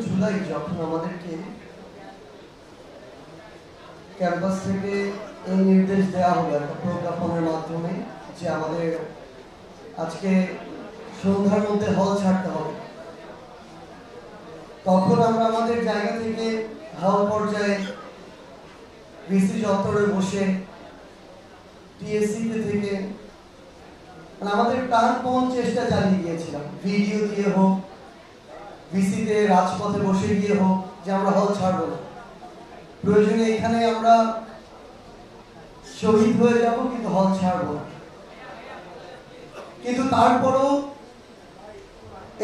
জুলাই যখন আমাদেরকে ক্যাম্পাস থেকে এই নির্দেশ দেওয়া হলো একটা প্রজ্ঞাপনের মাধ্যমে যে আমাদের আজকে সন্ধ্যার মধ্যে হল ছাড়তে হবে, তখন আমরা আমাদের জায়গা থেকে হল পর্যায়ে ভিসি চত্বরে বসে টিএসসিতে থেকে আমাদের প্রাণপণ চেষ্টা চালিয়ে গিয়েছিলাম, ভিডিও দিয়ে হোক, ভিসিতে রাজপথে বসে গিয়ে হোক, যে আমরা হল ছাড়বো না, প্রয়োজনে এখানে আমরা শহীদ হয়ে যাব কিন্তু হল ছাড়বো না। কিন্তু তারপরও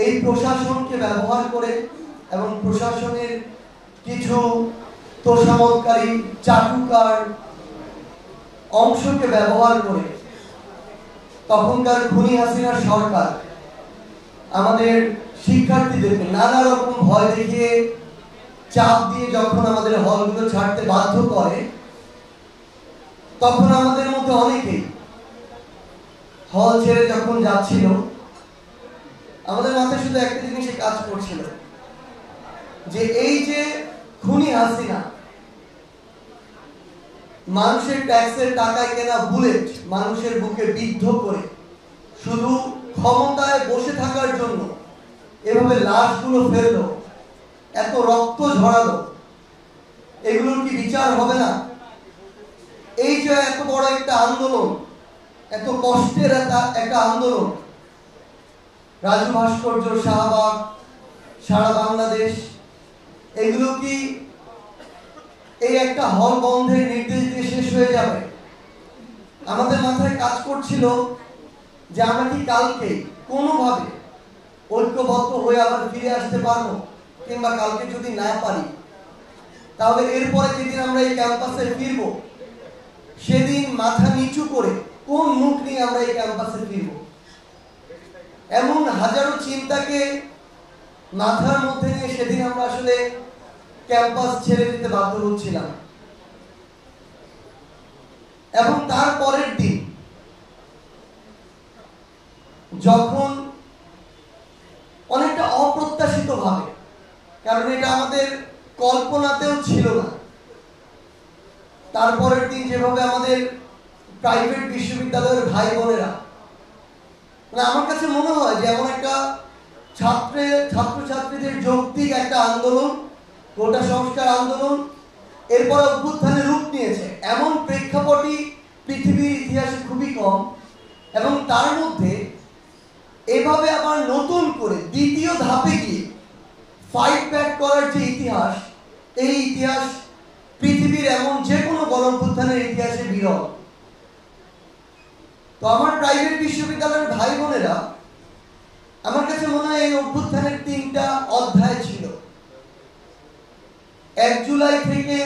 এই প্রশাসনকে ব্যবহার করে এবং প্রশাসনের কিছু তোষামতকারী চাটুকার অংশকে ব্যবহার করে তখনকার খুনি হাসিনার সরকার আমাদের শিক্ষার্থীদেরকে নানা রকম ভয় দেখিয়ে চাপ দিয়ে যখন আমাদের হলগুলো ছাড়তে বাধ্য করে, তখন আমাদের মধ্যে অনেকেই হল ছেড়ে যখন যাচ্ছিল, আমাদের মাথায় শুধু একটা জিনিসে কাজ করছিল যে এই যে খুনি হাসিনা মানুষের ট্যাক্সের টাকায় কেনা বুলেট মানুষের বুকে বিদ্ধ করে শুধু ক্ষমতায় বসে থাকার জন্য এভাবে লাশগুলো ফেললো, এত রক্ত ঝরালো, এগুলোর কি বিচার হবে না? এই যে এত বড় একটা আন্দোলন, এত কষ্টের একটা আন্দোলন, রাজু ভাস্কর্য, শাহবাগ, সারা বাংলাদেশ, এগুলো কি এই একটা হল বন্ধের নির্দেশ দিয়ে শেষ হয়ে যাবে? আমাদের মাথায় কাজ করছিল যে আমরা কি কালকে কোনোভাবে ঐক্যবদ্ধ হয়ে আবার ফিরে আসতে পারবো, কিংবা কালকে যদি না পারি তাহলে এরপরে যেদিন আমরা এই ক্যাম্পাসে ফিরব সেদিন মাথা নিচু করে কোন মুখ নিয়ে আমরা এই ক্যাম্পাসে ফিরব। এমন হাজারো চিন্তাকে মাথার মধ্যে নিয়ে সেদিন আমরা আসলে ক্যাম্পাস ছেড়ে দিতে বাধ্য হচ্ছিলাম। এবং তার পরের দিন যখন অনেকটা অপ্রত্যাশিত ভাবে, কারণ এটা আমাদের কল্পনাতেও ছিল না, তারপরের দিন যেভাবে আমাদের প্রাইভেট বিশ্ববিদ্যালয়ের ভাই বোনেরা, মানে আমার কাছে মনে হয় যে এমন একটা ছাত্রছাত্রীদের যৌক্তিক একটা আন্দোলন, কোটা সংস্কার আন্দোলন, এরপর অভ্যুত্থানের রূপ নিয়েছে এমন প্রেক্ষাপটই পৃথিবীর ইতিহাসে খুবই কম। এবং তার মধ্যে এভাবে আবার নতুন করে দ্বিতীয় ধাপে গিয়ে ফাইট ব্যাক করার যে ইতিহাস, এই ইতিহাস পৃথিবীর এমন যে কোনো গণঅভ্যুত্থানের ইতিহাসে বিরল। তো আমার প্রাইভেট বিশ্ববিদ্যালয়ের ভাই বোনেরা, আমার কাছে মনে হয় এই অভ্যুত্থানের 3টা অধ্যায় ছিল। 1 জুলাই থেকে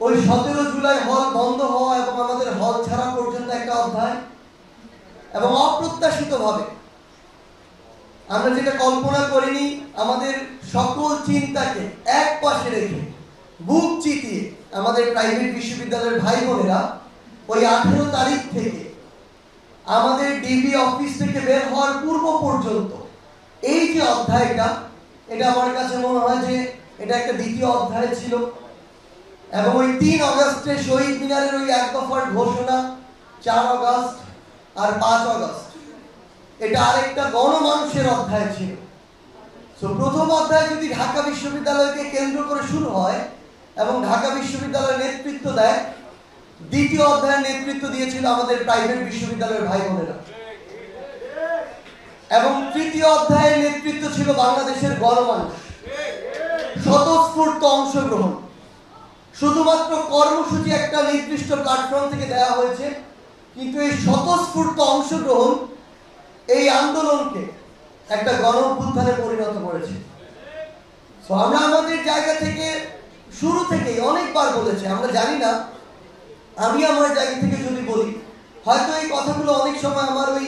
ওই 17 জুলাই হল বন্ধ হওয়া এবং আমাদের হল ছাড়া পর্যন্ত একটা অধ্যায়, এবং অপ্রত্যাশিত ভাবে আমরা যেটা কল্পনা করিনি, আমাদের সকল চিন্তাকে এক পাশে রেখে বুক চিতিয়ে আমাদের প্রাইভেট বিশ্ববিদ্যালয়ের ভাই বোনেরা ওই 18 তারিখ থেকে আমাদের ডিবি অফিস থেকে বের হওয়ার পূর্ব পর্যন্ত এই যে অধ্যায়টা, এটা আমার কাছে মনে হয় যে এটা একটা দ্বিতীয় অধ্যায় ছিল। এবং ওই 3 আগস্টে শহীদ মিনারের ওই 1 দফার ঘোষণা, 4 আগস্ট আর 5 আগস্ট, এটা আরেকটা গণমানুষের অধ্যায় ছিল। তো প্রথম অধ্যায় যদি ঢাকা বিশ্ববিদ্যালয়কে কেন্দ্র করে শুরু হয় এবং ঢাকা বিশ্ববিদ্যালয়ের নেতৃত্ব দেয়, দ্বিতীয় অধ্যায়ের নেতৃত্ব দিয়েছিল আমাদের প্রাইভেট বিশ্ববিদ্যালয়ের ভাই বোনেরা, এবং তৃতীয় অধ্যায়ের নেতৃত্ব ছিল বাংলাদেশের গণমানুষ। স্বতঃস্ফূর্ত অংশগ্রহণ, শুধুমাত্র কর্মসূচি একটা নির্দিষ্ট প্ল্যাটফর্ম থেকে দেওয়া হয়েছে, কিন্তু এই স্বতঃস্ফূর্ত অংশগ্রহণ এই আন্দোলনকে একটা গণঅভ্যুত্থানে পরিণত করেছে। তো আমরা আমাদের জায়গা থেকে শুরু থেকেই অনেকবার বলেছি, আমরা জানি না, আমি আমার জায়গা থেকে যদি বলি, হয়তো এই কথাগুলো অনেক সময় আমার ওই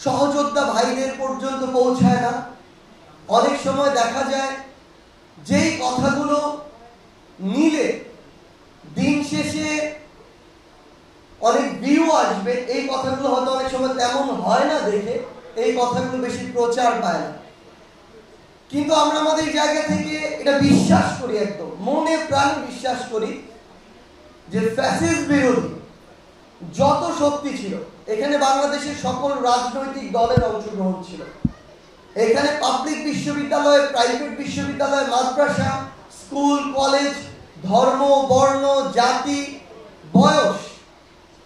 সহযোদ্ধা ভাইদের পর্যন্ত পৌঁছায় না। অনেক সময় দেখা যায় যেই কথাগুলো নিলে দিন শেষে অনেক ভিউ আসবে, এই কথাগুলো হয়তো অনেক সময় তেমন হয় না দেখে এই কথাগুলো বেশি প্রচার পায় না। কিন্তু আমরা আমাদের জায়গা থেকে এটা বিশ্বাস করি, একদম মনে প্রাণে বিশ্বাস করি যে ফ্যাসিস্ট বিরোধী যত শক্তি ছিল, এখানে বাংলাদেশের সকল রাজনৈতিক দলের অংশগ্রহণ ছিল। এখানে পাবলিক বিশ্ববিদ্যালয়, প্রাইভেট বিশ্ববিদ্যালয়, মাদ্রাসা, স্কুল, কলেজ, ধর্ম, বর্ণ, জাতি, বয়স,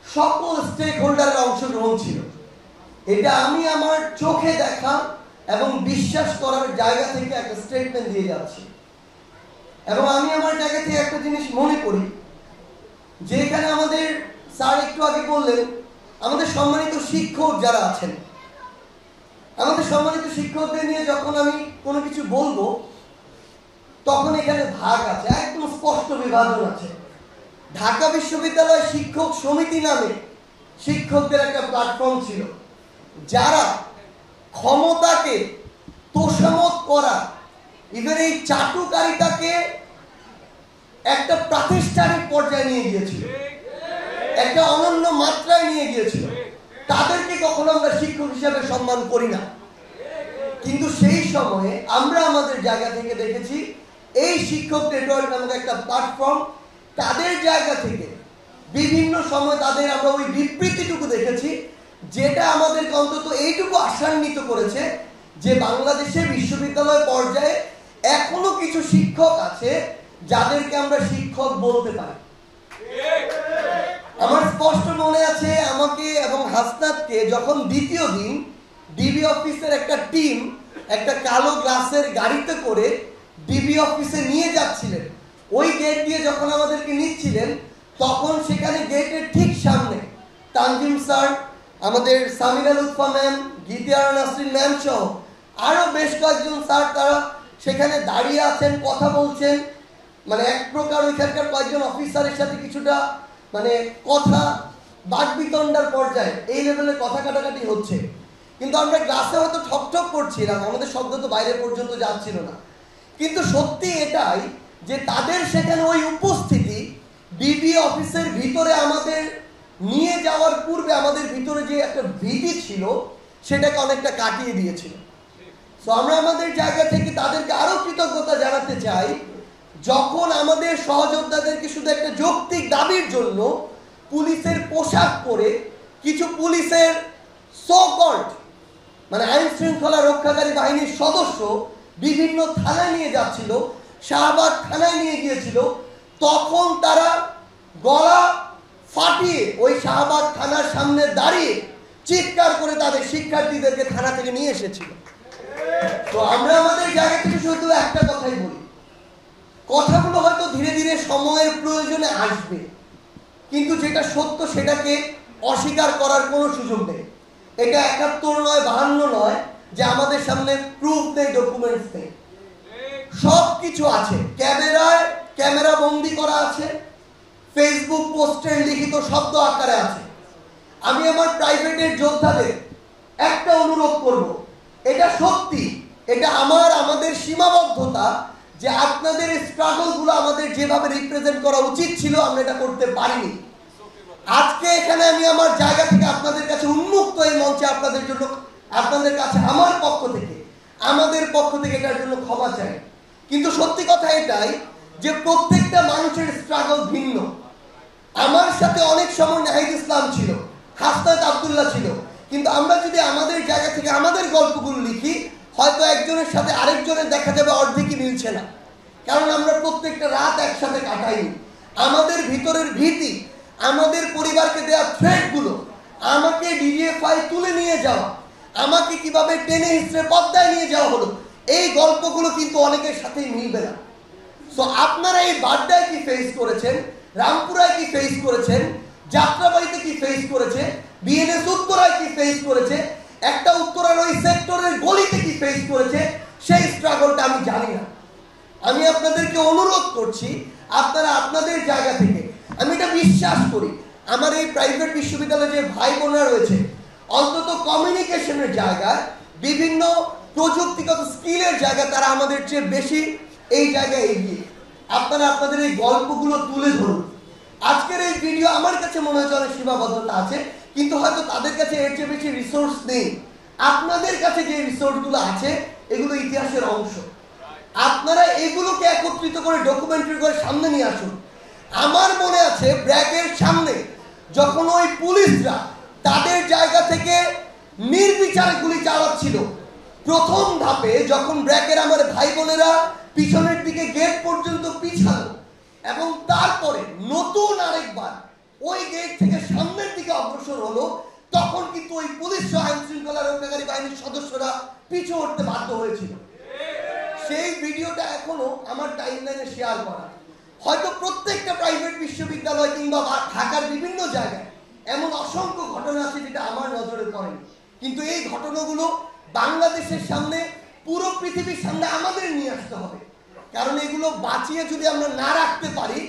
সকল স্টেক হোল্ডারের অংশগ্রহণ ছিল। এটা আমি আমার চোখে দেখা এবং বিশ্বাস করার জায়গা থেকে একটা স্টেটমেন্ট দিয়ে যাচ্ছি। এবং আমি আমার জায়গা থেকে একটা জিনিস মনে করি যে এখানে আমাদের স্যার একটু আগে বললেন, আমাদের সম্মানিত শিক্ষক যারা আছেন, আমাদের সম্মানিত শিক্ষকদের নিয়ে যখন আমি কোনো কিছু বলবো তখন এখানে ভাগ আছে, একদম স্পষ্ট বিভাজন আছে। ঢাকা বিশ্ববিদ্যালয় শিক্ষক সমিতি নামে শিক্ষকদের একটা প্ল্যাটফর্ম ছিল, যারা ক্ষমতাকে তোষামত করা, ইভেন এই চাটুকারিতাকে একটা প্রাতিষ্ঠানিক পর্যায়ে নিয়ে গিয়েছিল, একটা অনন্য মাত্রায় নিয়ে গিয়েছিল। তাদেরকে কখনো আমরা শিক্ষক হিসেবে সম্মান করি না, কিন্তু সেই সময়ে আমরা আমাদের জায়গা থেকে দেখেছি এই শিক্ষক নেটওয়ার্ক নামক একটা প্ল্যাটফর্ম, তাদের জায়গা থেকে বিভিন্ন সময় তাদের আমরা ওই বিবৃতিটুকু দেখেছি, যেটা আমাদেরকে অন্তত এইটুকু আশান্বিত করেছে যে বাংলাদেশে বিশ্ববিদ্যালয় পর্যায়ে এখনো কিছু শিক্ষক আছে যাদেরকে আমরা শিক্ষক বলতে পারি। আমার স্পষ্ট মনে আছে, আমাকে এবং হাসনাতকে যখন দ্বিতীয় দিন ডিবি অফিসের একটা টিম একটা কালো গ্লাসের গাড়িতে করে ডিবি অফিসে নিয়ে যাচ্ছিলেন, ওই গেট দিয়ে যখন আমাদেরকে নিচ্ছিলেন, তখন সেখানে গেটের ঠিক সামনে তানজিম স্যার, আমাদের সামিরা লুৎফা ম্যাম, গীতিয়ারা নাসরিন ম্যাম সহ আরো বেশ কয়েকজন স্যার তারা সেখানে দাঁড়িয়ে আছেন, কথা বলছেন। মানে এক প্রকার ওইখানকার কয়েকজন অফিসারের সাথে কিছুটা মানে কথা বাকবিতণ্ডার পর্যায়ে এই লেভেলের কথা কাটাকাটি হচ্ছে। কিন্তু আমরা ক্লাসে হয়তো ঠকঠক করছিলাম, আমাদের শব্দ তো বাইরে পর্যন্ত যাচ্ছিল না। কিন্তু সত্যি এটাই যে তাদের সেখানে ওই উপস্থিতি ডিবি অফিসের ভিতরে আমাদের নিয়ে যাওয়ার পূর্বে আমাদের ভিতরে যে একটা ভীতি ছিল সেটাকে অনেকটা কাটিয়ে দিয়েছিল। তো আমরা আমাদের জায়গা থেকে তাদেরকে আরো কৃতজ্ঞতা জানাতে চাই, যখন আমাদের সহযোদ্ধাদেরকে শুধু একটা যৌক্তিক দাবির জন্য পুলিশের পোশাক পরে কিছু পুলিশের সো-কল্ড মানে আইন শৃঙ্খলা রক্ষাকারী বাহিনীর সদস্য বিভিন্ন থানায় নিয়ে যাচ্ছিল, শাহবাগ থানায় নিয়ে গিয়েছিল, তখন তারা গলা ফাটিয়ে ওই শাহবাগ থানার সামনে দাঁড়িয়ে চিৎকার করে তাদের শিক্ষার্থীদেরকে থানা থেকে নিয়ে এসেছিল। তো আমরা আমাদের জায়গা থেকে শুধু একটা কথাই বলি, কথাগুলো হয়তো ধীরে ধীরে সময়ের প্রয়োজনে আসবে, কিন্তু যেটা সত্য সেটাকে অস্বীকার করার কোনো সুযোগ নেই। এটা ৭১ নয়, ৫২ নয় যে আমাদের সামনে প্রুফ নেই, ডকুমেন্টস নেই, সব কিছু আছে, ক্যামেরা বন্দি করা আছে, ফেসবুক পোস্টের লিখিত শব্দ আকারে আছে। আমি আমার প্রাইভেটের যোদ্ধাদের একটা অনুরোধ করব, এটা সত্যি, এটা আমাদের সীমাবদ্ধতা যে আপনাদের স্ট্রাগল গুলো আমাদের যেভাবে রিপ্রেজেন্ট করা উচিত ছিল আমরা এটা করতে পারিনি। আজকে এখানে আমি আমার জায়গা থেকে আপনাদের কাছে উন্মুক্ত এই মঞ্চে আপনাদের জন্য, আপনাদের কাছে আমার পক্ষ থেকে, আমাদের পক্ষ থেকে এটার জন্য ক্ষমা চাই। কিন্তু সত্যি কথা এটাই যে প্রত্যেকটা মানুষের স্ট্রাগল ভিন্ন। আমার সাথে অনেক সময় নাহিদ ইসলাম ছিল, হাসনাত আব্দুল্লাহ ছিল, কিন্তু আমরা যদি আমাদের জায়গা থেকে আমাদের গল্পগুলো লিখি, হয়তো একজনের সাথে আরেকজনের দেখা যাবে অর্ধেকই মিলছে না, কারণ আমরা প্রত্যেকটা রাত একসাথে কাটাইনি। আমাদের ভিতরের ভীতি, আমাদের পরিবারকে দেওয়া থ্রেটগুলো, আমাকে ডিজিএফআই তুলে নিয়ে যাওয়া, আমাকে কিভাবে টেনে হিস্ট্রে পদ্মায় নিয়ে যাওয়া হলো, এই গল্পগুলো কিন্তু অনেকের সাথেই মিলবে না। সো আপনারা এই বাড্ডায় কি ফেস করেছেন, রামপুরায় কি ফেস করেছেন, যাত্রাবাড়িতে কি ফেস করেছে, বিএনএস উত্তরায় কি ফেস করেছে, একটা উত্তরার ওই সেক্টরের গলিতে কি ফেস করেছে, সেই স্ট্রাগলটা আমি জানি না। আমি আপনাদেরকে অনুরোধ করছি, আপনারা আপনাদের জায়গা থেকে, আমি এটা বিশ্বাস করি আমার এই প্রাইভেট বিশ্ববিদ্যালয়ে যে ভাই বোনরা রয়েছে, অন্তত কমিউনিকেশনের জায়গায়, বিভিন্ন প্রযুক্তিগত স্কিলের জায়গায় তারা আমাদের চেয়ে বেশি এই জায়গায় এগিয়ে। আপনারা আপনাদের এই গল্পগুলো তুলে ধরুন। আজকের এই ভিডিও আমার কাছে মনে হচ্ছে অনেক সীমাবদ্ধতা আছে, কিন্তু হয়তো তাদের কাছে এর চেয়ে বেশি রিসোর্স নেই। আপনাদের কাছে যে রিসোর্সগুলো আছে এগুলো ইতিহাসের অংশ। এগুলোকে একত্রিত করে ডকুমেন্টারি করে সামনে নিয়ে আসুন। আমার মনে আছে ব্র্যাকের সামনে যখন ওই পুলিশরা তাদের জায়গা থেকে নির্বিচারে গুলি চালাচ্ছিল, প্রথম ধাপে যখন ব্র্যাকের আমার ভাই বোনেরা পিছনের দিকে গেট পর্যন্ত পিছালো এবং তারপরে নতুন আরেকবার ওই গেট থেকে সামনের দিকে অগ্রসর হলো, তখন কিন্তু ওই পুলিশ সহ আইন শৃঙ্খলা রক্ষাকারী বাহিনীর সদস্যরা পিছু হটতে বাধ্য হয়েছিল। সেই ভিডিওটা এখনো আমার টাইমলাইনে শেয়ার করা। হয়তো প্রত্যেকটা প্রাইভেট বিশ্ববিদ্যালয় কিংবা ঢাকার বিভিন্ন জায়গায় এমন অসংখ্য ঘটনা আছে যেটা আমার নজরে পড়েনি, কিন্তু এই ঘটনাগুলো বাংলাদেশের সামনে, পুরো পৃথিবীর সামনে আমাদের নিয়ে আসতে হবে। কারণ এগুলো বাঁচিয়ে যদি আমরা না রাখতে পারি,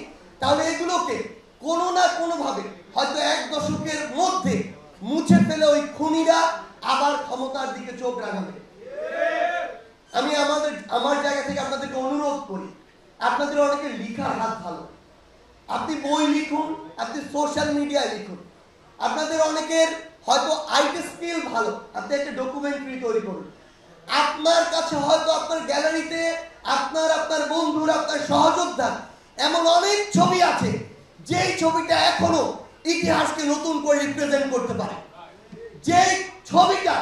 তাহলে এগুলোকে কোনো না কোনোভাবে হয়তো এক দশকের মধ্যে মুছে ফেলে ওই খুনিরা আবার ক্ষমতার দিকে চোখ রাখাবে। আমি আমার জায়গা থেকে আপনাদেরকে অনুরোধ করি, আপনাদের অনেকের লিখার হাত ভালো, আপনি বই লিখুন, আপনি সোশ্যাল মিডিয়ায় লিখুন, আপনাদের অনেকের হয়তো আইটি স্কিল ভালো, আপনি একটা ডকুমেন্টারি তৈরি করুন। আপনার কাছে হয়তো আপনার গ্যালারিতে আপনার বন্ধুরা, আপনার সহযোদ্ধা এমন অনেক ছবি আছে যেই ছবিটা এখনো ইতিহাসকে নতুন করে রিপ্রেজেন্ট করতে পারে, যে ছবিটা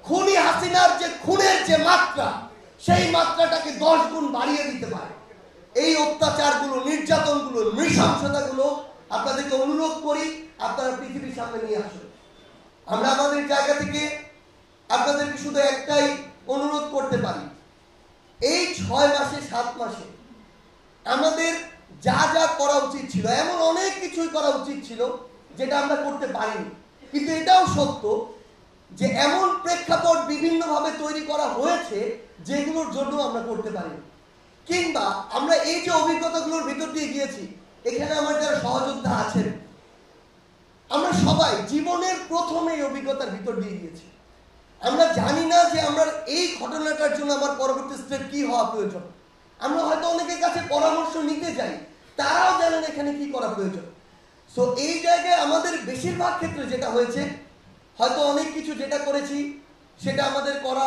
খুনি হাসিনার যে খুনের যে মাত্রা, সেই মাত্রাটাকে 10 গুণ বাড়িয়ে দিতে পারে। এই অত্যাচারগুলো, নির্যাতনগুলো, নৃশংসতাগুলো আপনাদেরকে অনুরোধ করি আপনারা পৃথিবীর সামনে নিয়ে আসুন। আমরা আমাদের জায়গা থেকে আপনাদেরকে শুধু একটাই অনুরোধ করতে পারি, এই 6 মাসে 7 মাসে আমাদের যা যা করা উচিত ছিল, এমন অনেক কিছুই করা উচিত ছিল যেটা আমরা করতে পারিনি। কিন্তু এটাও সত্য যে এমন প্রেক্ষাপট বিভিন্নভাবে তৈরি করা হয়েছে যেগুলোর জন্য আমরা করতে পারিনি। কিংবা আমরা এই যে অভিজ্ঞতাগুলোর ভিতর দিয়ে গিয়েছি, এখানে আমার যারা সহযোদ্ধা আছেন, আমরা সবাই জীবনের প্রথম এই অভিজ্ঞতার ভিতর দিয়ে গিয়েছি। আমরা জানি না যে আমরা এই ঘটনাটার জন্য আমার পরবর্তী স্টেপ কি হওয়া প্রয়োজন। আমরা হয়তো অনেকের কাছে পরামর্শ নিতে যাই, তারাও জানেন এখানে কি করা প্রয়োজন। সো এই জায়গায় আমাদের বেশিরভাগ ক্ষেত্রে যেটা হয়েছে, হয়তো অনেক কিছু যেটা করেছি সেটা আমাদের করা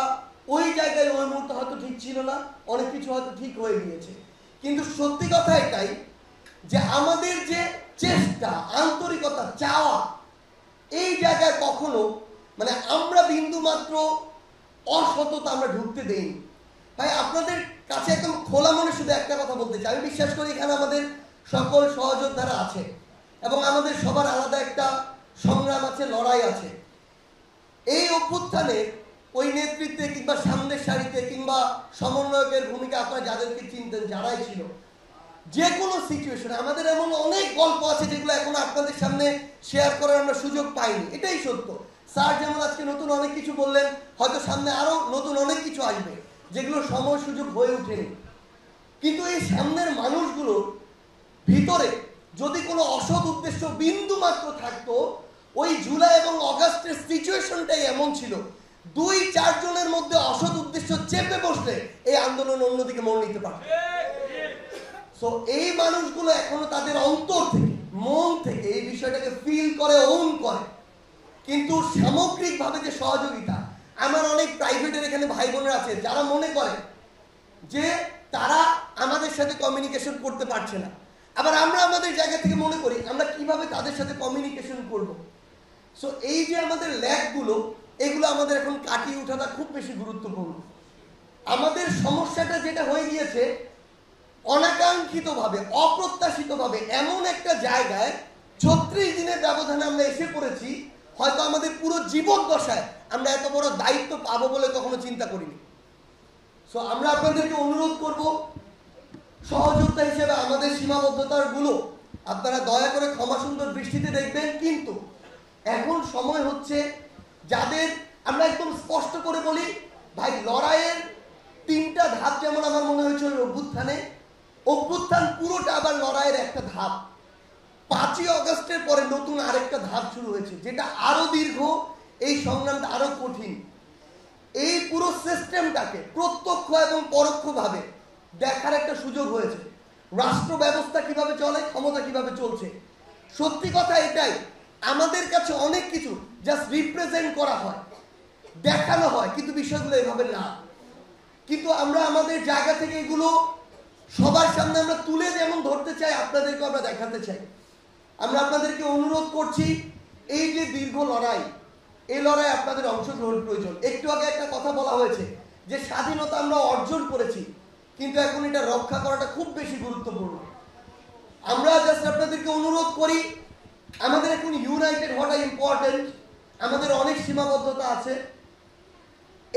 ওই জায়গায় ওই মুহূর্তে হয়তো ঠিক ছিল না, অনেক কিছু হয়তো ঠিক হয়ে গিয়েছে। কিন্তু সত্যি কথা এটাই যে আমাদের যে চেষ্টা, আন্তরিকতা, চাওয়া, এই জায়গায় কখনো আমরা বিন্দু মাত্র অসততা আমরা ঢুকতে দেইনি। ভাই আপনাদের কাছে একদম খোলা মনে শুধু একটা কথা বলতে চাই, আমি বিশ্বাস করি এখানে আমাদের সকল সহযোদ্ধারা আছে এবং আমাদের সবার আলাদা একটা সংগ্রাম আছে, লড়াই আছে। এই অভ্যুত্থানে ওই নেতৃত্বে কিংবা সামনের সারিতে কিংবা সমন্বয়কের ভূমিকা আপনারা যাদেরকে চিনতেন, যারাই ছিল, যে কোনো সিচুয়েশনে আমাদের এমন অনেক গল্প আছে যেগুলো এখন আপনাদের সামনে শেয়ার করার আমরা সুযোগ পাইনি। এটাই সত্য। স্যার যেমন আজকে নতুন অনেক কিছু বললেন, হয়তো সামনে আরো নতুন অনেক কিছু আসবে যেগুলো সময় সুযোগ হয়ে ওঠেনি। কিন্তু এই সামনের মানুষগুলোর ভিতরে যদি কোনো অসৎ উদ্দেশ্য বিন্দু মাত্র থাকতো, ওই জুলাই এবং অগাস্টের সিচুয়েশনটাই এমন ছিল, 2-4 জনের মধ্যে অসৎ উদ্দেশ্য চেপে বসলে এই আন্দোলন অন্যদিকে মন নিতে পারত। সো এই মানুষগুলো এখনো তাদের অন্তর থেকে, মন থেকে এই বিষয়টাকে ফিল করে, ওন করে। কিন্তু সামগ্রিকভাবে যে সহযোগিতা, আমার অনেক প্রাইভেটের এখানে ভাই বোনেরা আছে যারা মনে করে যে তারা আমাদের সাথে কমিউনিকেশন করতে পারছে না, আবার আমরা আমাদের জায়গা থেকে মনে করি আমরা কিভাবে তাদের সাথে কমিউনিকেশন করব। সো এই যে আমাদের ল্যাগগুলো, এগুলো আমাদের এখন কাটিয়ে ওঠাটা খুব বেশি গুরুত্বপূর্ণ। আমাদের সমস্যাটা যেটা হয়ে গিয়েছে, অনাকাঙ্ক্ষিতভাবে, অপ্রত্যাশিতভাবে এমন একটা জায়গায় 36 দিনের ব্যবধানে আমরা এসে পড়েছি, হয়তো আমাদের পুরো জীবন দশায় আমরা এত বড় দায়িত্ব পাবো বলে কখনো চিন্তা করিনি। সো আমরা আপনাদেরকে অনুরোধ করব, সহযোদ্ধা হিসেবে আমাদের সীমাবদ্ধতার গুলো আপনারা দয়া করে ক্ষমা সুন্দর দৃষ্টিতে দেখবেন। কিন্তু এখন সময় হচ্ছে যাদের আমরা একদম স্পষ্ট করে বলি, ভাই লড়াইয়ের 3টা ধাপ যেমন আমার মনে হয়েছে ওই অভ্যুত্থান পুরোটা আবার লড়াইয়ের একটা ধাপ। 5ই অগস্টের পরে নতুন আরেকটা ধাপ শুরু হয়েছে, যেটা আরো দীর্ঘ, এই সংগ্রামটা আরো কঠিন। এই পুরো সিস্টেমটাকে প্রত্যক্ষ এবং পরোক্ষভাবে দেখার একটা সুযোগ হয়েছে, রাষ্ট্র ব্যবস্থা কিভাবে চলে, ক্ষমতা কিভাবে চলছে। সত্যি কথা এটাই, আমাদের কাছে অনেক কিছু জাস্ট রিপ্রেজেন্ট করা হয়, দেখানো হয়, কিন্তু বিষয়গুলো এভাবে না। কিন্তু আমরা আমাদের জায়গা থেকে এগুলো সবার সামনে আমরা তুলে যেমন ধরতে চাই, আপনাদেরকে আমরা দেখাতে চাই। আমরা আপনাদেরকে অনুরোধ করছি, এই যে দীর্ঘ লড়াই, এই লড়াই আপনাদের অংশগ্রহণ প্রয়োজন। একটু আগে একটা কথা বলা হয়েছে যে স্বাধীনতা আমরা অর্জন করেছি, কিন্তু এখন এটা রক্ষা করাটা খুব বেশি গুরুত্বপূর্ণ। আমরা জাস্ট আপনাদেরকে অনুরোধ করি, আমাদের এখন ইউনাইটেড হওয়াটা ইম্পর্টেন্ট। আমাদের অনেক সীমাবদ্ধতা আছে,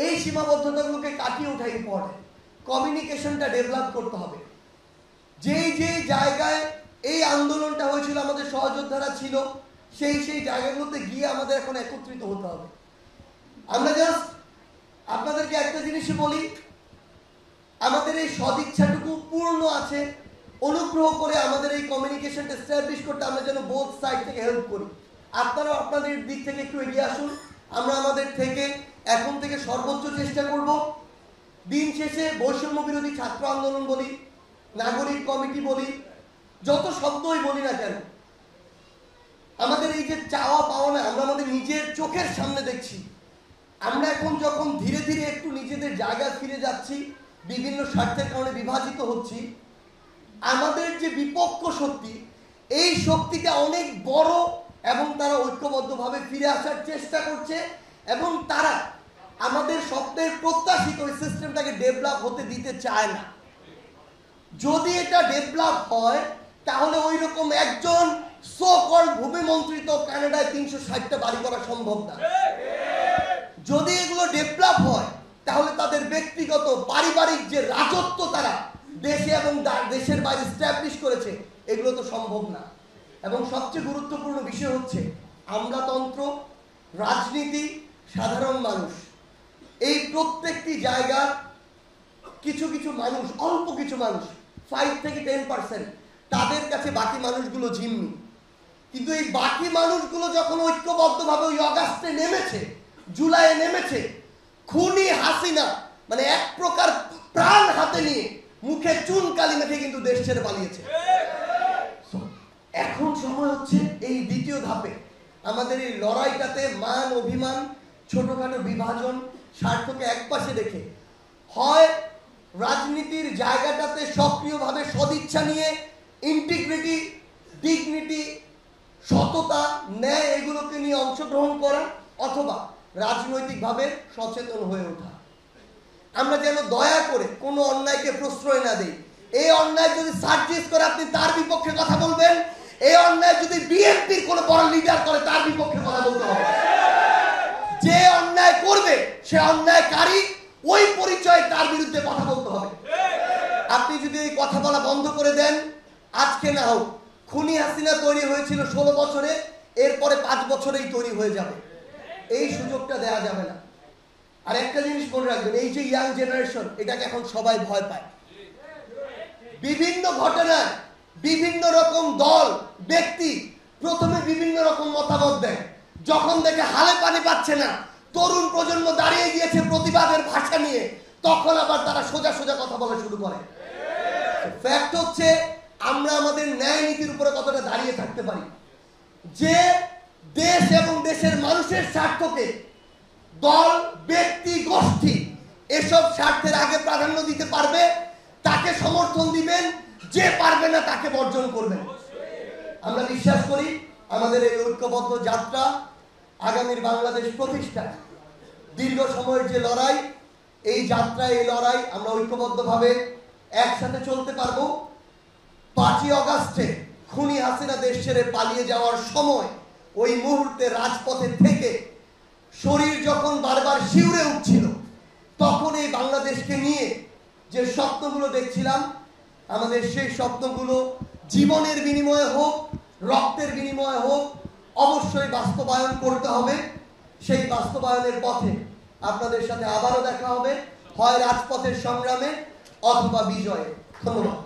এই সীমাবদ্ধতাগুলোকে কাটিয়ে ওঠা ইম্পর্টেন্ট। কমিউনিকেশনটা ডেভেলপ করতে হবে। যেই যেই জায়গায় এই আন্দোলনটা হয়েছিল, আমাদের সহযোদ্ধারা ছিল, সেই সেই জায়গাগুলোতে গিয়ে আমাদের এখন একত্রিত হতে হবে। আমরা জাস্ট আপনাদেরকে একটা জিনিসই বলি, আমাদের এই সদিচ্ছাটুকু পূর্ণ আছে। অনুগ্রহ করে আমাদের এই কমিউনিকেশনটা এস্টাবলিশ করতে আমরা যেন বোথ সাইড থেকে হেল্প করি। আপনারাও আপনাদের দিক থেকে একটু এগিয়ে আসুন। আমরা আমাদের থেকে এখন থেকে সর্বোচ্চ চেষ্টা করব। দিন শেষে বৈষম্য বিরোধী ছাত্র আন্দোলন বলি, নাগরিক কমিটি বলি, যত শব্দই বলি না কেন, আমাদের এই যে চাওয়া পাওয়া না, আমরা আমাদের নিজের চোখের সামনে দেখছি। আমরা এখন যখন ধীরে ধীরে একটু নিজেদের জায়গায় ফিরে যাচ্ছি, বিভিন্ন স্বার্থের কারণে বিভাজিত হচ্ছি, আমাদের যে বিপক্ষ শক্তি, এই শক্তিটা অনেক বড় এবং তারা ঐক্যবদ্ধভাবে ফিরে আসার চেষ্টা করছে এবং তারা আমাদের স্বপ্নের প্রত্যাশিত ওই সিস্টেমটাকে ডেভেলপ হতে দিতে চায় না। যদি এটা ডেভেলপ হয় তাহলে ওই রকম একজন সো কল ভূমিমন্ত্রিত কানাডায় 360টা বাড়ি করা সম্ভব না। যদি এগুলো ডেভেলপ হয় তাহলে তাদের ব্যক্তিগত পারিবারিক যে রাজত্ব তারা দেশে এবং দেশের বাইরে এস্টাবলিশ করেছে, এগুলো তো সম্ভব না। এবং সবচেয়ে গুরুত্বপূর্ণ বিষয় হচ্ছে আমলাতন্ত্র, রাজনীতি, সাধারণ মানুষ, এই প্রত্যেকটি জায়গার কিছু কিছু মানুষ, অল্প কিছু মানুষ, 5 থেকে 10%, তাদের কাছে বাকি মানুষগুলো জিম্মি। কিন্তু এই বাকি মানুষগুলো যখন ঐক্যবদ্ধভাবে ওই অগাস্টে নেমেছে, জুলাইয়ে নেমেছে, খুনি হাসিনা মানে এক প্রকার প্রাণ হাতে নিয়ে মুখে চুন কালি মেখে কিন্তু দেশ ছেড়ে পালিয়েছে। এখন সময় হচ্ছে এই দ্বিতীয় ধাপে আমাদের এই লড়াইটাতে মান অভিমান, ছোটখাটো বিভাজন, স্বার্থকে একপাশে রেখে হয় রাজনীতির জায়গাটাতে সক্রিয়ভাবে সদিচ্ছা নিয়ে ইন্টিগ্রিটি, ডিগনিটি, সততা, ন্যায় এগুলোকে নিয়ে অংশগ্রহণ করা, অথবা রাজনৈতিকভাবে সচেতন হয়ে ওঠা। আমরা যেন দয়া করে কোনো অন্যায়কে প্রশ্রয় না দেই। এই অন্যায় যদি সার্জিস করে আপনি তার বিপক্ষে কথা বলবেন, এই অন্যায় যদি বিএনপির কোনো বড় লিডার করে তার বিপক্ষে কথা বলতে হবে। যে অন্যায় করবে সে অন্যায়কারী, ওই পরিচয় তার বিরুদ্ধে কথা বলতে হবে। আপনি যদি এই কথা বলা বন্ধ করে দেন, আজকে না হোক, খুনি হাসিনা তৈরি হয়েছিল 16 বছরে, এরপরে 5 বছরেই তৈরি হয়ে যাবে। এই সুযোগটা দেওয়া যাবে না। আর একটা জিনিস মনে রাখবেন, এই যে ইয়াং জেনারেশন, এটাকে এখন সবাই ভয় পায়। বিভিন্ন ঘটনায় বিভিন্ন রকম দল, ব্যক্তি প্রথমে বিভিন্ন রকম মতামত দেয়, যখন দেখে হালে পানি পাচ্ছে না, তরুণ প্রজন্ম দাঁড়িয়ে গিয়েছে প্রতিবাদের ভাষা নিয়ে, তখন আবার তারা সোজা সোজা কথা বলা শুরু করে। ফ্যাক্ট হচ্ছে আমরা আমাদের ন্যায় নীতির উপরে কতটা দাঁড়িয়ে থাকতে পারি। যে দেশ এবং দেশের মানুষের স্বার্থকে দল, ব্যক্তি, গোষ্ঠী এসব স্বার্থের আগে প্রাধান্য দিতে পারবে, তাকে সমর্থন দিবেন, যে পারবে না তাকে বর্জন করবেন। আমরা বিশ্বাস করি আমাদের এই ঐক্যবদ্ধ যাত্রা আগামীর বাংলাদেশ প্রতিষ্ঠা, দীর্ঘ সময়ের যে লড়াই, এই যাত্রা, এই লড়াই আমরা ঐক্যবদ্ধভাবে একসাথে চলতে পারবো। 5ই অগাস্টে খুনি হাসিনা দেশ ছেড়ে পালিয়ে যাওয়ার সময়, ওই মুহূর্তে রাজপথে থেকে শরীর যখন বারবার শিউরে উঠছিল, তখন এই বাংলাদেশকে নিয়ে যে স্বপ্নগুলো দেখছিলাম, আমাদের সেই স্বপ্নগুলো জীবনের বিনিময়ে হোক, রক্তের বিনিময়ে হোক, অবশ্যই বাস্তবায়ন করতে হবে। সেই বাস্তবায়নের পথে আপনাদের সাথে আবারও দেখা হবে, হয় রাজপথের সংগ্রামে অথবা বিজয়ে। ধন্যবাদ।